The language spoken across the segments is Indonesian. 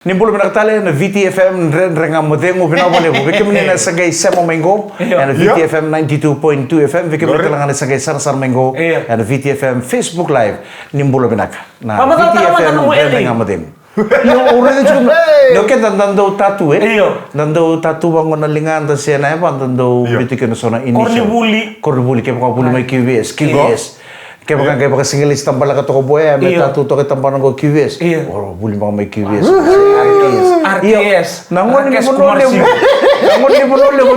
Nimbul menakatali na VTFM renga modengo binawale ko bikin na sagay semo mengo and VTFM 92.2 FM bikin lang na sagay sar mengo and VTFM Facebook live nimbul binaka na VTFM renga modengo yung ure de no ke dando tatu dando tatu bangon na lingan ta sena ba dando bitikin sona ini kornibuli ke ko buli mai QVS Kaya baka singilis tambal ka to ko boy, may tatuto ka tambal ng QVS. Oh, buli mga may QVS. RTS. Nangon ni mo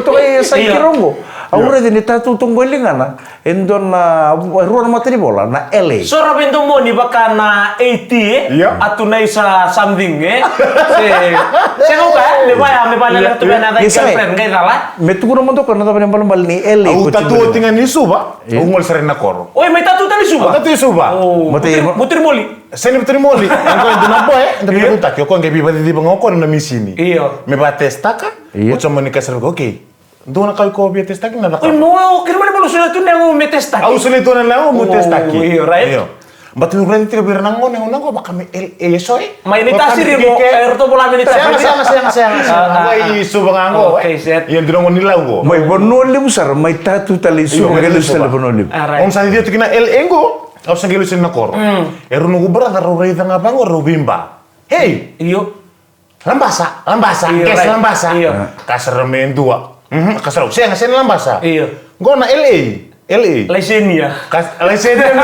to kay sa kirongo. Aure din tatutong golingan na. Endon na ruan materi bola na LA. So rabin to mo ni baka na 80 at tunay sa something Saya ka, may pala lang to na girlfriend kay nala. Metu naman to kana tapan bal ni LA. Au tatu tingan ni suba. Ungol sare na koro. Oy, may tatu tani suba. Tatu suba. Mutir moli. Seni mutir moli. Angko ndo na boy, ndo puta ko ngai biba di bango ko na misini. Me ba testa ka? O chamo ni kasar okay. Doon na kayo ko biya testa na Uy, mo, kaya naman sulit to na may testa. Sulit to na lang mo testa ki. Right? Ba't yung brand tira bira nang baka may soy. May nitasi rin mo, kaya ito pula may nitasi. Sayang. May subang ako. Okay, set. Yan doon ako nilaw ko. May bonolib sar, may tatu tali galis tali bonolib. Om sa dito kina engo. Ako sa gilusin na kor. Nung ubra na rorita nga bang rubimba. Hey, iyo. Lambasa. Kes lambasa. Kasar men dua. Kasar saya ngasih lambasa. Iya. Go na LA. Lysenia. Lysenia.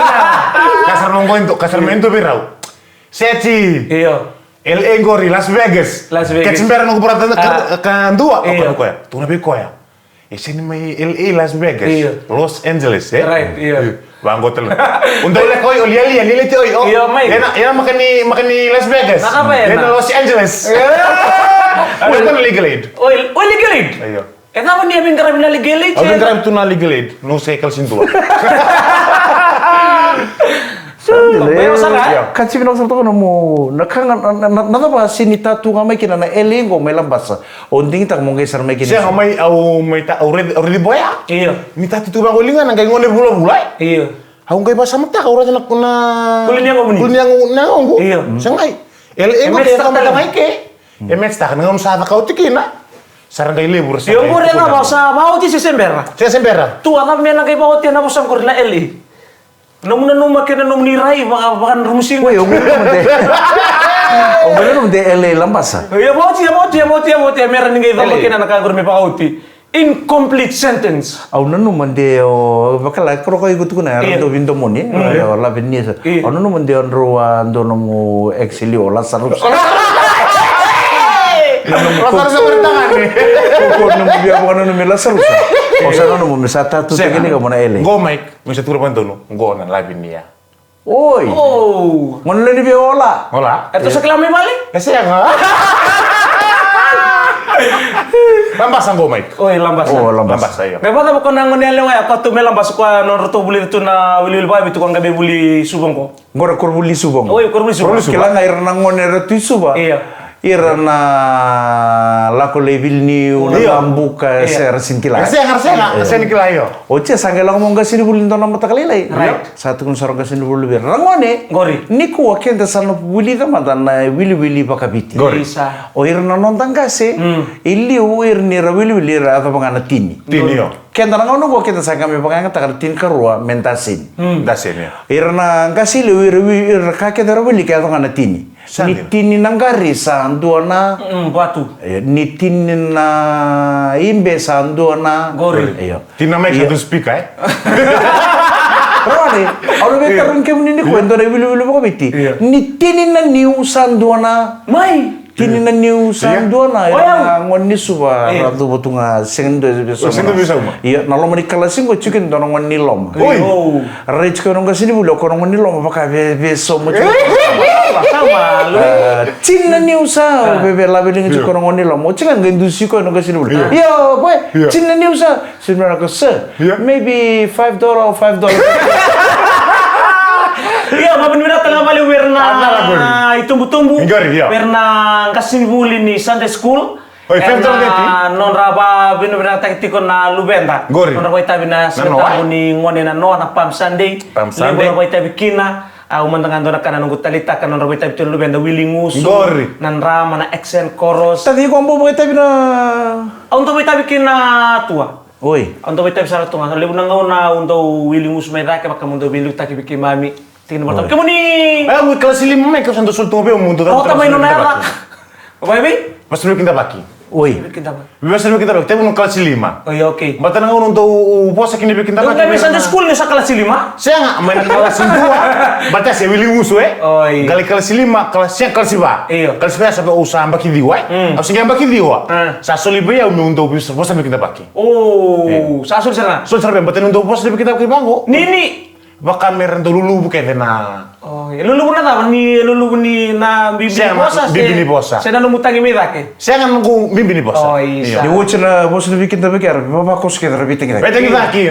Kasar nungguin tuh, kasar main tuh birau. Seci. Iya. LA gori Las Vegas. Kecimberan nunggu perhatian kan dua. Apa ko ya? Tuh nabi ko ya. Sini mai LA Las Vegas. Los Angeles ya. Right. Iya. Bang gotel. Untuk lihat koi lihat tuh. Iya mai. Ya makan ni Las Vegas. Apa ya? Dia Los Angeles. Oh itu legal aid. Oh legal aid. Iya. Kenapa dia bingkar na legal aid? Oh bingkar itu na legal aid. No cycle sintua. Kan si binok sa to mo nakang nada ba sinita tu ngamay kina na elingo may lambasa. Onding tak mong geser may kina. Siya ngamay au may ta already boya. Iya. Mita tu bang ulingan nang ngone bulay. Iya. Aku ngai basa mata ka urang na Kulinya ko muni. Kulinya ngo. Iya. Sangay. Elingo kaya ka malamay ke. Emet ta ngam sa ka utikina. Sarang kay libur sa. Yung mure na mo sa bawat si Sembera. Si Sembera. Tu anak men kay bawat yan mo sa korla LA. Nung makina nung niray bakan rumusing. Uy, umur mo de. Umur mo de LA lambasa. Ya bawat meron ngay dalo kina nakagor me pauti. Incomplete sentence. Au nanu mande o bakala kro ko igutu na ro do vindo moni. La venisa. Au nanu mande on ruwa ndono mo exilio la sarus. Rasar sa tangan ni. Ko nemu biya bukan nemu lasarus. O sa nanu mo misata tu tegini ka mo na ele. Go Mike, misa turo pan tono. Go na labi niya. Oi. Oh. Ngono ni biya ola. Hola. Ito sa klami balik? Kasi nga. Lambas ang Go Mike. Oy, lambas. Oh, Lambas lambas. ayo. May bata mo ko nang ngonele wa ko tu melambas ko non roto buli tu na wili ba bitu ko ngabe buli subong ko. Ngora korbuli subong. Oy, korbuli subong. Kila ngair nang ngonere tu suba. Iya. Irana lako lebil niu na lambuka ser sintila. Sen kilayo. Oce sangela ngomong gasini bulin tona mata kalilai. Right. Satu kun sarong gasini bulu bir. Rangone. Gori. Niku wakenda sana buli kama na wili pakabiti. Gori. Isa. O irna nontan gase. Ili o irni ra wili ra atau pangana tini. Tinio. Kenda ngono go kenda sanga me pangana takar tin karua mentasin. Dasen ya. Irna gasili wir kake dara wili ka pangana tini. Ni tini nangari sanduana. Batu. Ni tini na imbe sanduana. Gori. Iyo. Tina Mike satu speak eh. Rawani, orang veteran kami ni kwento na wilu-wilu ko biti. Ni tini na niu sanduana. Mai. Tini na niu sanduana. Ngon ni suba ratu botunga sendo bisa. Sendo bisa uma. Iya, nalo mani kalasin ko chicken dono ngon ni lom. Oi. Rich ko nong kasini bulo ko ngon ni lom baka beso mo. Sama lu. Tin na niu sa bebe labi ni ko ngon ni lom. O chicken gendusi ko nong kasini bulo. Yo, boy, tin na niu sa. Sinara ko sir. Maybe $5 or $5. Iya, mabin mina tengah bali werna itumbu-tumbu. Werna kasin buli ni Sunday school. Oi, fento deti. Non raba bina taktikon na lubenta. Gori. Non raba ita bina seta buni ngone na no na pam Sunday. Pam Sunday. Lebo raba ita bikina. Umantangan doon na nunggu talita kanon robita betul lu benda willingus. Gori. Nan rama na excel koros. Tadi ko ambo mga tabi na... Untuk kita bikin tua. Oi. Untuk kita bisa tua. Lebu nangau na untuk willingus mereka maka untuk bilu tak bikin mami. Tingin mo kamu ni. Gue kelas 5 mereka santo sultung be mundo kan. Oh tamay no na. Apa bi? Pas lu kita baki. Oi. Biasa kita baki. Tapi kelas 5. Oh iya oke. Bata nangau untuk puasa kini bikin baki. Enggak bisa di sekolah sa kelas 5. Saya nggak main kelas 2. Bata saya willingus Oh iya. Kali kelas 5 kelas yang kelas 5. Iya. Kelas 5 sampai usaha baki diwa. Harus yang baki diwa. Sa soli be ya untuk puasa bikin baki. Oh, sa asul sana. So sampai bata untuk puasa bikin baki bango. Nini. Baka meron to lulu bukan na. Oh, lulu na ta ni lulu ni na bibini posa. Bibini posa. Saya nanu mutangi me dake. Saya kan nunggu bibini posa. Oh iya. Di wuce na bos na bikin tabi kaya baba kos kaya rabi tinggi. Beteng taki.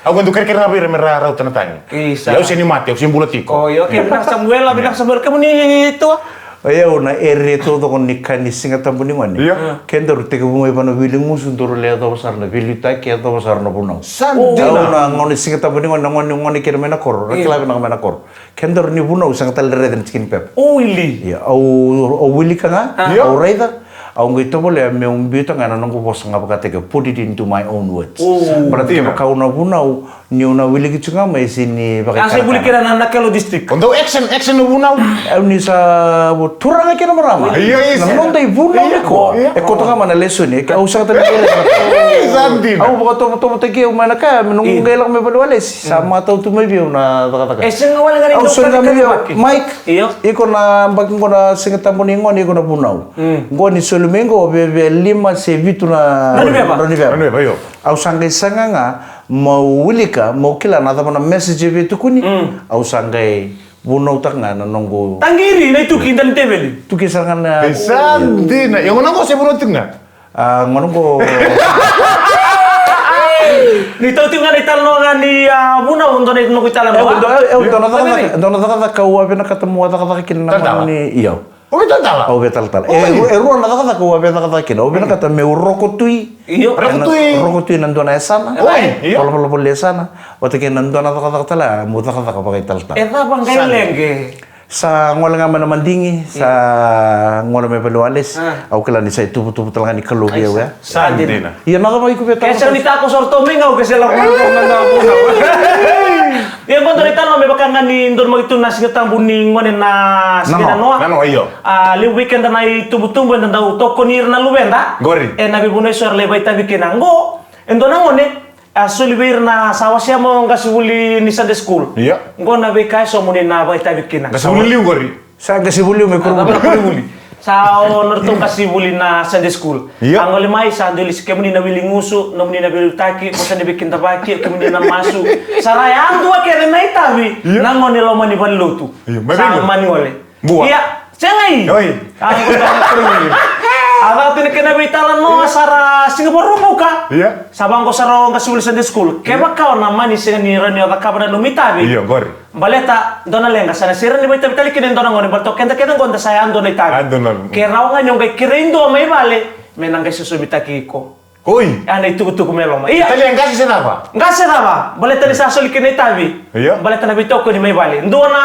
Aku untuk kira-kira ngapain merah raut tanah. Isa. Ya usah ni mati, usah bulat tiko. Oh iya, oke. Bilang Samuel kamu ni itu. Aya una ere to kon nikani singa tambuni ngone. Iya. Kenda rute ke bumai pano biling musun turu le to besar na bilita ke to besar na punau. Sandina. Una ngone singa tambuni ngone kira mena kor. Rakila bena mena kor. Kenda ni punau sang tal re den chikin pep. Oh ili. Ya au wili kanga. Au raida. Au ngai to bole me bita ngana nangku bos ngapa kate ke put it into my own words. Berarti kau na punau ni una wili kichunga mai sini pakai. Saya boleh kira anak kalau distrik. Untuk action no bunau. Ni sa turanga kena marama. Iya. Namun dai bunau ko. Ko to mana lesun ke au sa tadi. Sandina. Au to ke mana ka menunggu gelak me balwales sama tau tu mai biu na taka. Sen ngawal ngani. Au sun kami Mike. Iyo. Iko na bakin ko na singata mo ningon iko na bunau. Ngoni solumengo be 5 se vitu na. Rani beba yo. Au sangai sanganga mau wilika mau kila na tapana message betu kuni. Au sangai bunau tanga na nonggo. Tanggiri na itu kindan tebeli. Tu kisangan na. Sandina. Yang nonggo saya bunau tengah. Ngononggo. Ni tau tinggal di talongan di bunau untuk itu nunggu talan. Dona taka kau apa nak ketemu taka kina ni iyo. Oh betul tak? Oh betul tal. Ruan taka kau apa taka kina. Oh betul kata me rokotui. Iyo. Rokotui nandona esana. Oh iyo. Kalau esana. Waktu kena nandona taka tala. Mu taka pakai tal tal. Eta bang kaya lenge. Sa ngola nga man mandingi sa ngola me peluales au kala ni sa itu telangan ni kelu dia ya Sandina. Iya na ba ikubeta Kesa ni tako sorto mingaw kasi lang man na puno. Yang kon cerita no me bakangan ni ndor mo itu nasi ketang buning ngonen na sikena no. Nano iyo. Li weekend na itubu-tubu na daw toko nir na lubenda. Gori. Nabi bunoy sor lebay tabi kinango. Endo na ngone sulibir na sawa siya mo kasuli ni Sunday school. Iya. Ngo na be kay so muni na bay tabi kinang. Kasuli liu gori. sa gasibulyo me kurbo sa honor tong kasibuli na Sunday school. Iya. Ang olimay sa andulis kemuni na wilinguso, namuni na bilutaki, kung saan bikin tabaki, kemuni na masu. Saraya ang dua kere na itabi, nangon nilo mani banluto. Iya, Sa maniwale. Buwa. Iya, sengay. Oi. Ako ko Aga tinakinabitan mo sara Singapore buka. Iya. Sabang ko saro kasuli Sunday school. Kaya bakaw na mani sila ni Rani at kabana lumitabi. Iya, gori. Baleta dona lenga sana sira ni baita bitali kinin dona ngoni balto kenta kenta gonda saya ando na itabi. Ando na. Kaya raw nga nyong kay kirindo may bale. Menang kay susumita kiko. Oi. Ana itukutuku meloma. Iya. Tali ang kasi sinapa? Nga sira ba? Baleta ni sasuli kinin itabi. Iya. Baleta na bito ko ni may bale. Ndo na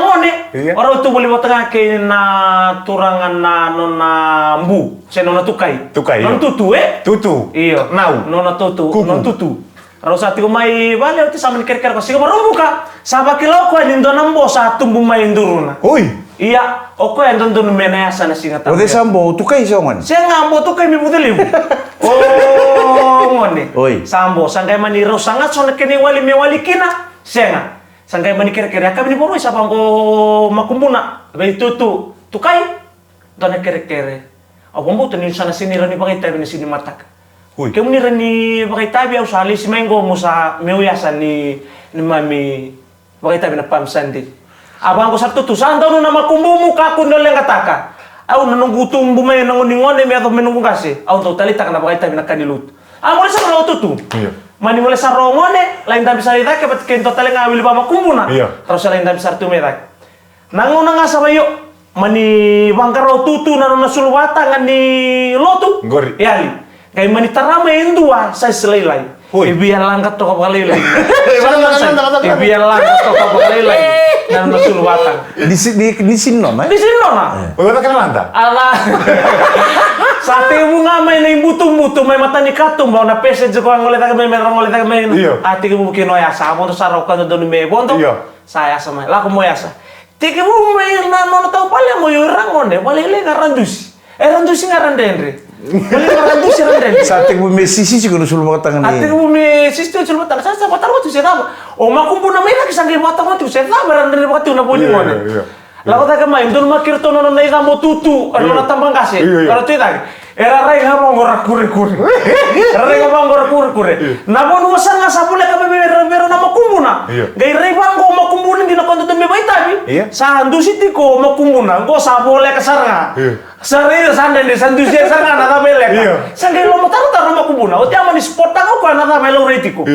ngoni. Iya. Ora tu boli botanga kay na turangan na nona mbu. Seno na tukay. Tukay, Non iya. tutu Tutu. Iyo. Nau. Nona tutu. Kuku. Non tutu. Aro sa tigo may bale uti sa man ker ko sigo marumbu ka. Sa bakilo ko ni ndona mbo sa tumbu may nduruna. Oi. Iya, o ko endon don menaya sa na singa O de sambo, tukay siya man. Siya nga mbo tukay mi budeliw. Oh, ngone. Oi. Sambo sangkay maniro sangat so nakini wali me wali kina. Siya nga. Sangkay mani ker ka ni boroy sa pangko makumbuna. Be tutu. Tukay. Dona ker. Ako mbo tanin sana sinira ni pakita ni sini matak. Ui. Kamu ni rani pakai tabi au sali si menggo musa meuyasan ni mami pakai tabi na pam sandi. Abang ko sarto tu sanda no nama kumbumu ka kun dole ngataka. Au nanunggu tumbu may nanguningon me ato menunggu kasi. Au to talita kana pakai tabi na kanilut. Mo sa ro tutu. Iya. Mani mole sa rongone lain tabi sa ita ke pat ken total ngawil ba makumbuna. Iya. Terus lain tabi sartu merak. Nanguna nga sa bayo mani bangkaro tutu na sulwata ngani lotu. Gori. Yali. Kay mani tarama endua sa selelai. Ibian langkat toko kalilay. Ibian langkat toko kalilay. Dan masul watang. Di sini na? Di sini na. Wala ka naman ta? Ala. Sa timu nga may buto-buto may mata ni katum ba na pese ko ang ulit may ati ko bukin no yasa mo to saraw ka do ni me bonto. Saya sama. La ko mo yasa. Tiki mo may na no tao pala mo yung rangon walile ka randus. Randus nga randendre. Walile ka randus randendre. Sa ating mo may sisi siguro sulong mga tangan Ati ko may sisto sulong tangan sa patar mo tu sedaba. O makumpo na may nakisanggi mata mo tu sedaba randendre mo tu na boni mo. Lalu tak kemain, dulu makir tu nono naik kamu tutu, kalau nak tambang kasih, kalau tu tak, era rai kamu ngorak kure, rai kamu ngorak kure. Namun urusan nggak sapule kami bero nama kumbuna, gay rai bang kau mau kumbunin di nakon tu demi bayi tapi, sandu siti kau mau kumbuna, kau sapule kesarga, sari sanden di sandu sih kesarga nada belek, sanggay lo mau taruh nama kumbuna, uti aman di spot tak kau nada melo retiko.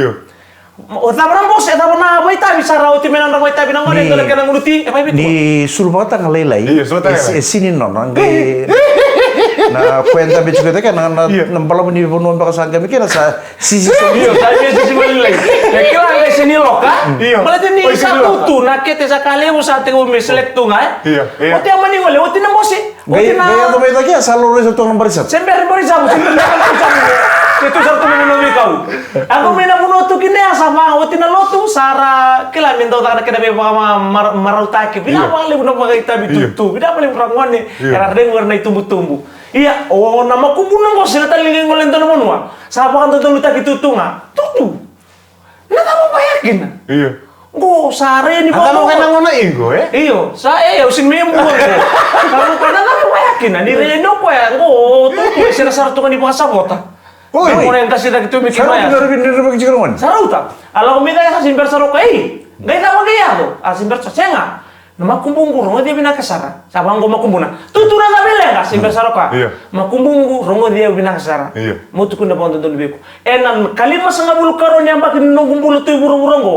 Utaban bos, utaban na bayi tabi sarau ti menan bayi tabi nang ngone tole kenang nguruti, apa itu? Di sulung mga tangan laylay. Sini no, nangge na kwenta bicu kita kan na nampala mo ni punuan baka sa kami kaya sa sisi iyo sa sisi malilay. Kaya ang sini loka, malah ni satu tu nakete sa kali mo sa ating umiselect tu nga. Oti ang maningole, oti na boss. Gaya to may lagi sa loro sa tong barisat. Sember barisat, itu satu mengenai kau. Aku mina munotu kini sama oti na lotu sara kila minta tak kena be marutaki. Bila wali bunak magita bitutu. Bila paling perangwane era dengar na tumbu-tumbu. Iya, oh nama kumbuna ko sila talingan ngolen to naman wa. Sa pa kan tutulog ta bitutu nga. Tutu. Na tamo payakin. Iya. Go sare ni Ata mo kana ngona ingo Iyo, sa usin membo ko. Kalau kana na payakin ni reno ko ya. Go tutu sila sarto kan di pasabota. Oi, mo na kasi na kito mi Sarap kimaya. na rin rin pagkikaroon. Sarauta. Alam ko may kaya simber sarok kay. Gaya na magayado. Simber sa senga. Na makumbunggo rongo dia binakasara. Sabang ko makumbuna. Tutura na bela ka simber sarok ka. Makumbunggo rongo dia binakasara. Mutu ko na pa doon beko. Enan kalima sa ngabul karon yang bakin nunggumbulu tu burung-burung ko.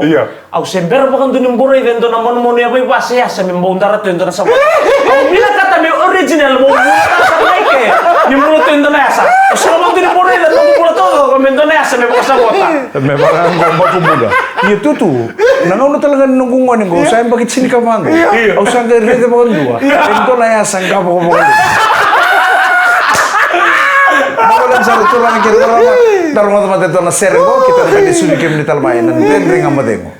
Au simber pa kan doon buray dentro na mon ya pa pasya sa membaw darat dentro na sa. Au bila kata me original mo sa maike. Yung mulo dentro na sa. So mo din buray na nunggumbulu to komento na sa membaw sa bota. Memang ang gomba kumbuga. Iya tutu. Nangaw na talaga nunggungan ko. Sayang bakit sini ka mango. Au sangka rete pa dua. Ento na ya sangka pa ko. Mawalan sa luto lang kira darong mata na sergo kita na disuni kem ni talmayan. Nanti ring amademo.